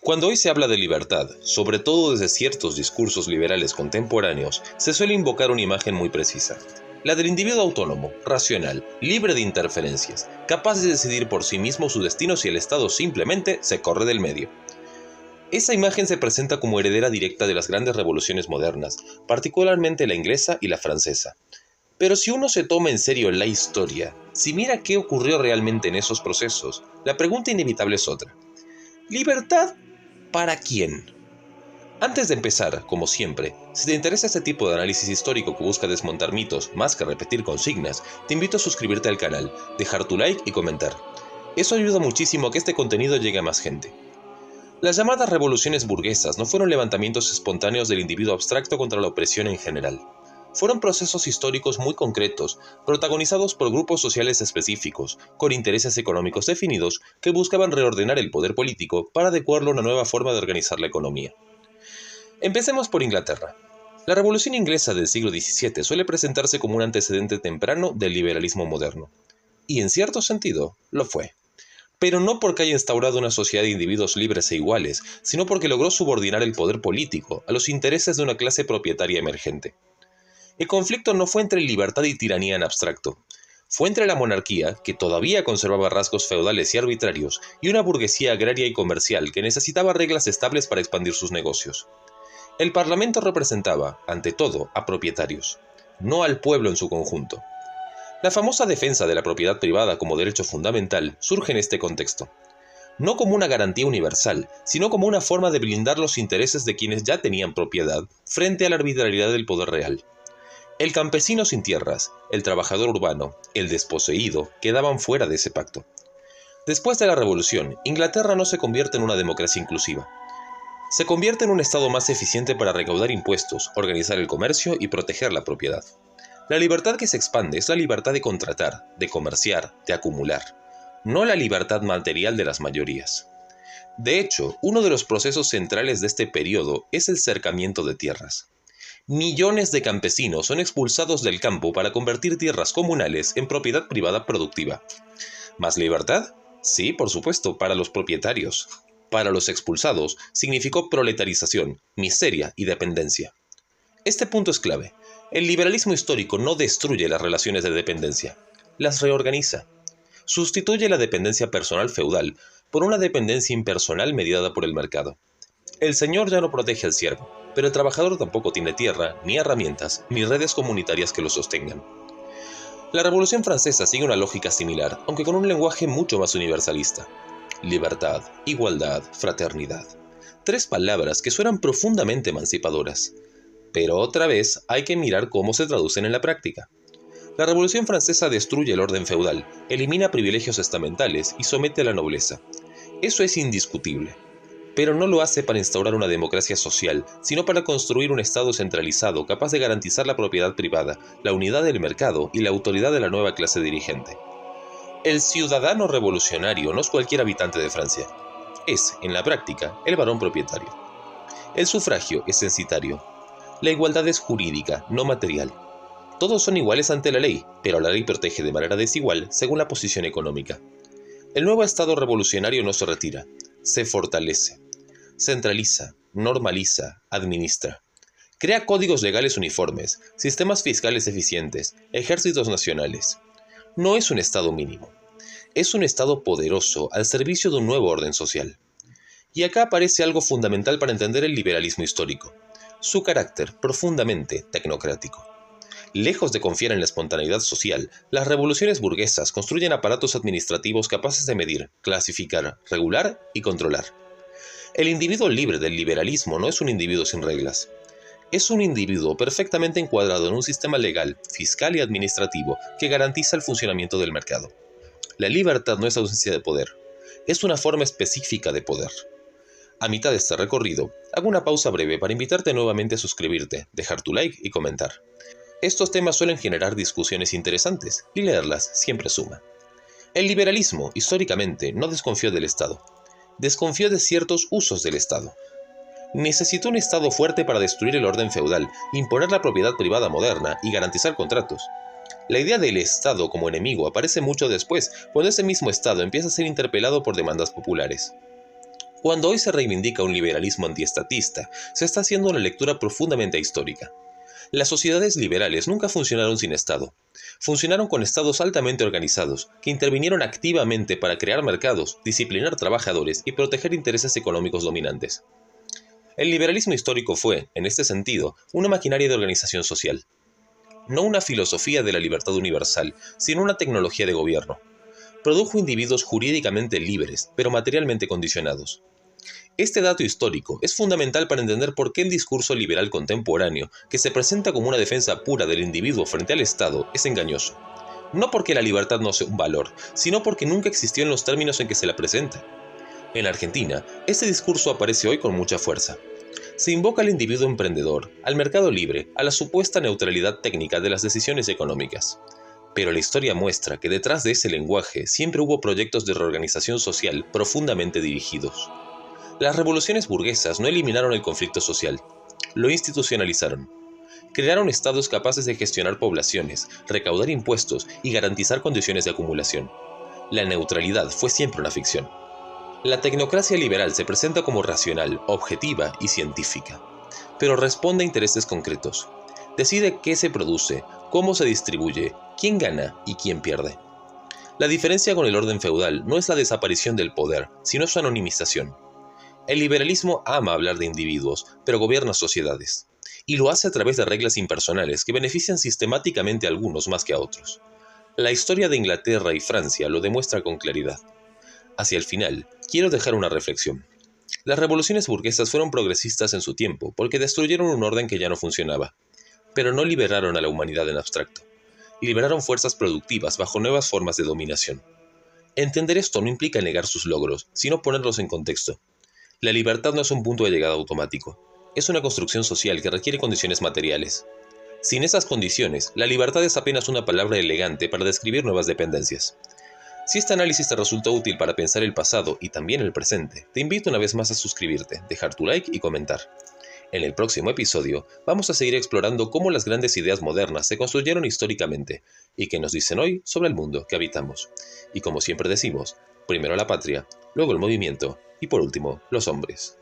Cuando hoy se habla de libertad, sobre todo desde ciertos discursos liberales contemporáneos, se suele invocar una imagen muy precisa. La del individuo autónomo, racional, libre de interferencias, capaz de decidir por sí mismo su destino si el Estado simplemente se corre del medio. Esa imagen se presenta como heredera directa de las grandes revoluciones modernas, particularmente la inglesa y la francesa. Pero si uno se toma en serio la historia, si mira qué ocurrió realmente en esos procesos, la pregunta inevitable es otra. ¿Libertad para quién? Antes de empezar, como siempre, si te interesa este tipo de análisis histórico que busca desmontar mitos más que repetir consignas, te invito a suscribirte al canal, dejar tu like y comentar. Eso ayuda muchísimo a que este contenido llegue a más gente. Las llamadas revoluciones burguesas no fueron levantamientos espontáneos del individuo abstracto contra la opresión en general. Fueron procesos históricos muy concretos, protagonizados por grupos sociales específicos, con intereses económicos definidos que buscaban reordenar el poder político para adecuarlo a una nueva forma de organizar la economía. Empecemos por Inglaterra. La Revolución Inglesa del siglo XVII suele presentarse como un antecedente temprano del liberalismo moderno. Y en cierto sentido, lo fue. Pero no porque haya instaurado una sociedad de individuos libres e iguales, sino porque logró subordinar el poder político a los intereses de una clase propietaria emergente. El conflicto no fue entre libertad y tiranía en abstracto. Fue entre la monarquía, que todavía conservaba rasgos feudales y arbitrarios, y una burguesía agraria y comercial que necesitaba reglas estables para expandir sus negocios. El Parlamento representaba, ante todo, a propietarios, no al pueblo en su conjunto. La famosa defensa de la propiedad privada como derecho fundamental surge en este contexto. No como una garantía universal, sino como una forma de blindar los intereses de quienes ya tenían propiedad frente a la arbitrariedad del poder real. El campesino sin tierras, el trabajador urbano, el desposeído, quedaban fuera de ese pacto. Después de la Revolución, Inglaterra no se convierte en una democracia inclusiva. Se convierte en un estado más eficiente para recaudar impuestos, organizar el comercio y proteger la propiedad. La libertad que se expande es la libertad de contratar, de comerciar, de acumular, no la libertad material de las mayorías. De hecho, uno de los procesos centrales de este periodo es el cercamiento de tierras. Millones de campesinos son expulsados del campo para convertir tierras comunales en propiedad privada productiva. ¿Más libertad? Sí, por supuesto, para los propietarios. Para los expulsados, significó proletarización, miseria y dependencia. Este punto es clave. El liberalismo histórico no destruye las relaciones de dependencia, las reorganiza. Sustituye la dependencia personal feudal por una dependencia impersonal mediada por el mercado. El señor ya no protege al siervo, pero el trabajador tampoco tiene tierra, ni herramientas, ni redes comunitarias que lo sostengan. La Revolución Francesa sigue una lógica similar, aunque con un lenguaje mucho más universalista. Libertad, igualdad, fraternidad. Tres palabras que suenan profundamente emancipadoras. Pero otra vez hay que mirar cómo se traducen en la práctica. La Revolución Francesa destruye el orden feudal, elimina privilegios estamentales y somete a la nobleza. Eso es indiscutible. Pero no lo hace para instaurar una democracia social, sino para construir un Estado centralizado capaz de garantizar la propiedad privada, la unidad del mercado y la autoridad de la nueva clase dirigente. El ciudadano revolucionario no es cualquier habitante de Francia. Es, en la práctica, el varón propietario. El sufragio es censitario. La igualdad es jurídica, no material. Todos son iguales ante la ley, pero la ley protege de manera desigual según la posición económica. El nuevo Estado revolucionario no se retira, se fortalece. Centraliza, normaliza, administra. Crea códigos legales uniformes, sistemas fiscales eficientes, ejércitos nacionales. No es un Estado mínimo. Es un Estado poderoso al servicio de un nuevo orden social. Y acá aparece algo fundamental para entender el liberalismo histórico. Su carácter profundamente tecnocrático. Lejos de confiar en la espontaneidad social, las revoluciones burguesas construyen aparatos administrativos capaces de medir, clasificar, regular y controlar. El individuo libre del liberalismo no es un individuo sin reglas. Es un individuo perfectamente encuadrado en un sistema legal, fiscal y administrativo que garantiza el funcionamiento del mercado. La libertad no es ausencia de poder, es una forma específica de poder. A mitad de este recorrido, hago una pausa breve para invitarte nuevamente a suscribirte, dejar tu like y comentar. Estos temas suelen generar discusiones interesantes y leerlas siempre suma. El liberalismo, históricamente, no desconfió del Estado. Desconfió de ciertos usos del Estado. Necesitó un Estado fuerte para destruir el orden feudal, imponer la propiedad privada moderna y garantizar contratos. La idea del Estado como enemigo aparece mucho después, cuando ese mismo Estado empieza a ser interpelado por demandas populares. Cuando hoy se reivindica un liberalismo antiestatista, se está haciendo una lectura profundamente histórica. Las sociedades liberales nunca funcionaron sin Estado. Funcionaron con estados altamente organizados, que intervinieron activamente para crear mercados, disciplinar trabajadores y proteger intereses económicos dominantes. El liberalismo histórico fue, en este sentido, una maquinaria de organización social. No una filosofía de la libertad universal, sino una tecnología de gobierno. Produjo individuos jurídicamente libres, pero materialmente condicionados. Este dato histórico es fundamental para entender por qué el discurso liberal contemporáneo, que se presenta como una defensa pura del individuo frente al Estado, es engañoso. No porque la libertad no sea un valor, sino porque nunca existió en los términos en que se la presenta. En Argentina, este discurso aparece hoy con mucha fuerza. Se invoca al individuo emprendedor, al mercado libre, a la supuesta neutralidad técnica de las decisiones económicas. Pero la historia muestra que detrás de ese lenguaje siempre hubo proyectos de reorganización social profundamente dirigidos. Las revoluciones burguesas no eliminaron el conflicto social, lo institucionalizaron. Crearon estados capaces de gestionar poblaciones, recaudar impuestos y garantizar condiciones de acumulación. La neutralidad fue siempre una ficción. La tecnocracia liberal se presenta como racional, objetiva y científica, pero responde a intereses concretos. Decide qué se produce, cómo se distribuye, quién gana y quién pierde. La diferencia con el orden feudal no es la desaparición del poder, sino su anonimización. El liberalismo ama hablar de individuos, pero gobierna sociedades, y lo hace a través de reglas impersonales que benefician sistemáticamente a algunos más que a otros. La historia de Inglaterra y Francia lo demuestra con claridad. Hacia el final, quiero dejar una reflexión. Las revoluciones burguesas fueron progresistas en su tiempo porque destruyeron un orden que ya no funcionaba, pero no liberaron a la humanidad en abstracto. Liberaron fuerzas productivas bajo nuevas formas de dominación. Entender esto no implica negar sus logros, sino ponerlos en contexto. La libertad no es un punto de llegada automático, es una construcción social que requiere condiciones materiales. Sin esas condiciones, la libertad es apenas una palabra elegante para describir nuevas dependencias. Si este análisis te resultó útil para pensar el pasado y también el presente, te invito una vez más a suscribirte, dejar tu like y comentar. En el próximo episodio, vamos a seguir explorando cómo las grandes ideas modernas se construyeron históricamente y qué nos dicen hoy sobre el mundo que habitamos. Y como siempre decimos, primero la patria, luego el movimiento y por último, los hombres.